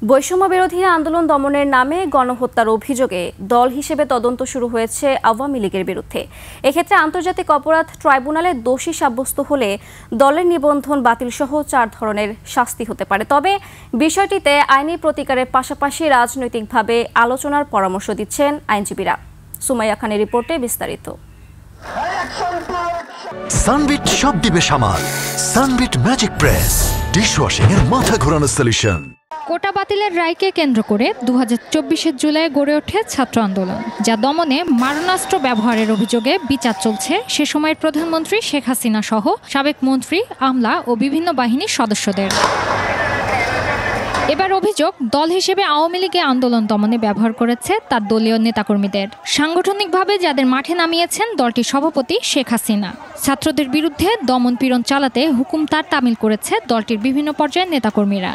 বৈষম্য বিরোধী আন্দোলন দমনের নামে গণহত্যার অভিযোগে দল হিসেবে তদন্ত শুরু হয়েছে আওয়ামী লীগের বিরুদ্ধে। এক্ষেত্রে আন্তর্জাতিক অপরাধ ট্রাইব্যুনালে দোষী সাব্যস্ত হলে দলের নিবন্ধন বাতিল সহ 4 ধরনের শাস্তি হতে পারে। তবে বিষয়টিতে আইনি প্রতিকারের পাশাপাশি রাজনৈতিকভাবে আলোচনার পরামর্শ দিচ্ছেন আইনজীবীরা। সুমাইয়া খানের রিপোর্টে বিস্তারিত। সানবিট সব দিবে সামাল। সানবিট ম্যাজিক প্রেস ডিশওয়াশিং এর মাথা ঘোরানো সলিউশন। কোটা বাতিলের রায়কে কেন্দ্র করে 2024 জুলাই গড়ে ওঠে ছাত্র আন্দোলন, যা দমনে মারণাস্ত্র ব্যবহারের অভিযোগে বিচার চলছে সে সময়ের প্রধানমন্ত্রী শেখ হাসিনা সহ সাবেক মন্ত্রী, আমলা ও বিভিন্ন বাহিনীর সদস্যদের। এবার অভিযোগ, দল হিসেবে আওয়ামী লীগে আন্দোলন দমনে ব্যবহার করেছে তার দলীয় নেতাকর্মীদের। সাংগঠনিকভাবে যাদের মাঠে নামিয়েছেন দলটির সভাপতি শেখ হাসিনা। ছাত্রদের বিরুদ্ধে দমন পীড়ন চালাতে হুকুম তামিল করেছে দলটির বিভিন্ন পর্যায়ের নেতাকর্মীরা।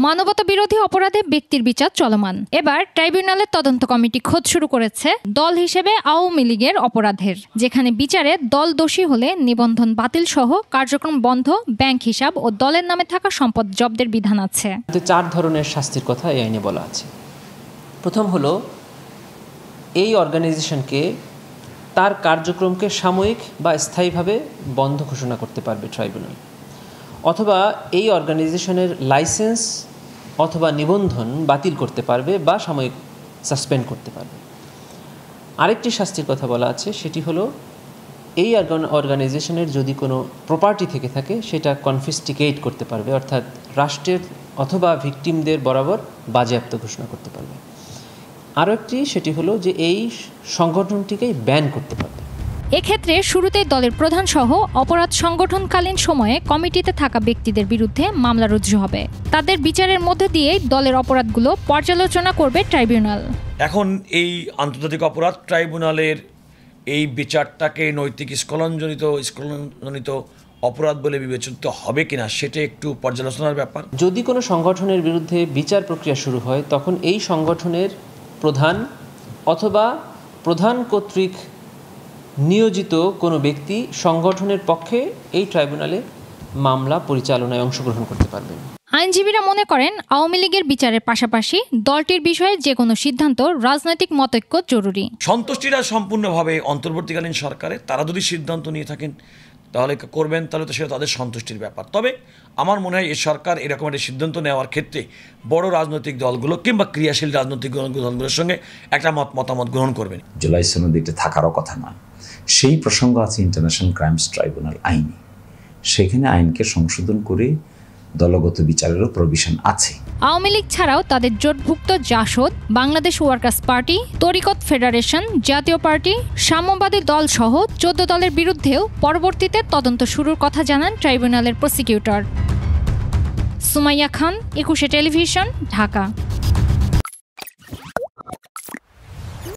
মানবতা বিরোধী অপরাধে ব্যক্তির বিচার চলমান। এবার ট্রাইব্যুনালের তদন্ত কমিটি খোঁজ শুরু করেছে দল হিসেবে আওয়ামী লীগের অপরাধের, যেখানে বিচারে দল দোষী হলে নিবন্ধন বাতিল সহ কার্যক্রম বন্ধ, ব্যাংক হিসাব ও দলের নামে থাকা সম্পদ জব্দের বিধান আছে। 4 ধরনের শাস্তির কথা এই আইনে বলা আছে। প্রথম হলো, এই অর্গানাইজেশনকে তার কার্যক্রমকে সাময়িক বা স্থায়ীভাবে বন্ধ ঘোষণা করতে পারবে ট্রাইব্যুনাল, অথবা এই অর্গানাইজেশনের লাইসেন্স অথবা নিবন্ধন বাতিল করতে পারবে বা সাময়িক সাসপেন্ড করতে পারবে। আরেকটি শাস্তির কথা বলা আছে, সেটি হলো এই অর্গানাইজেশনের যদি কোনো প্রপার্টি থেকে থাকে সেটা কনফিস্টিকেট করতে পারবে, অর্থাৎ রাষ্ট্রের অথবা ভিকটিমদের বরাবর বাজেয়াপ্ত ঘোষণা করতে পারবে। আরও একটি, সেটি হলো যে এই সংগঠনটিকেই ব্যান করতে পারবে। এক্ষেত্রে শুরুতেই দলের প্রধান সহ অপরাধ সংগঠনকালীন সময়ে কমিটিতে থাকা ব্যক্তিদের বিরুদ্ধে মামলা রুজু হবে। তাদের বিচারের মধ্যে দিয়েই দলের অপরাধগুলো পর্যালোচনা করবে ট্রাইব্যুনাল। এখন এই আন্তর্জাতিক অপরাধ ট্রাইব্যুনালের এই বিচারটাকে নৈতিক স্খলনজনিত অপরাধ বলে বিবেচিত হবে কিনা সেটা একটু পর্যালোচনার ব্যাপার। যদি কোনো সংগঠনের বিরুদ্ধে বিচার প্রক্রিয়া শুরু হয়, তখন এই সংগঠনের প্রধান অথবা প্রধান কর্তৃক নিয়োজিত কোনো ব্যক্তি সংগঠনের পক্ষে এই ট্রাইব্যুনালে মামলা পরিচালনায় অংশগ্রহণ করতে পারবেন। আইনজীবীরা মনে করেন, আওয়ামী লীগের বিচারের পাশাপাশি দলটির বিষয়ে যে কোনো সিদ্ধান্ত রাজনৈতিক মতৈক্য জরুরি। সন্তুষ্টিরা সম্পূর্ণভাবে অন্তর্বর্তীকালীন সরকারে তারা যদি সিদ্ধান্ত নিয়ে থাকেন তাহলে করবেন, তাহলে তো সেটা তাদের সন্তুষ্টির ব্যাপার। তবে আমার মনে হয় এই সরকার এরকম একটা সিদ্ধান্ত নেওয়ার ক্ষেত্রে বড় রাজনৈতিক দলগুলো কিংবা ক্রিয়াশীল রাজনৈতিক দলগুলোর সঙ্গে একটা মতামত গ্রহণ করবেন। জুলাই সনদে থাকারও কথা নয়, সেই প্রসঙ্গ আছে ইন্টারন্যাশনাল ক্রাইমস ট্রাইব্যুনাল আইনে। সেখানে আইনকে সংশোধন করে দলগত বিচারেরও প্রভিশন আছে। আওয়ামী লীগ ছাড়াও তাদের জোটভুক্ত জাসদ, বাংলাদেশ ওয়ার্কার্স পার্টি, তরিকত ফেডারেশন, জাতীয় পার্টি, সাম্যবাদী দল সহ 14 দলের বিরুদ্ধেও পরবর্তীতে তদন্ত শুরুর কথা জানান ট্রাইব্যুনালের প্রসিকিউটর। সুমাইয়া খান, 21 টেলিভিশন, ঢাকা।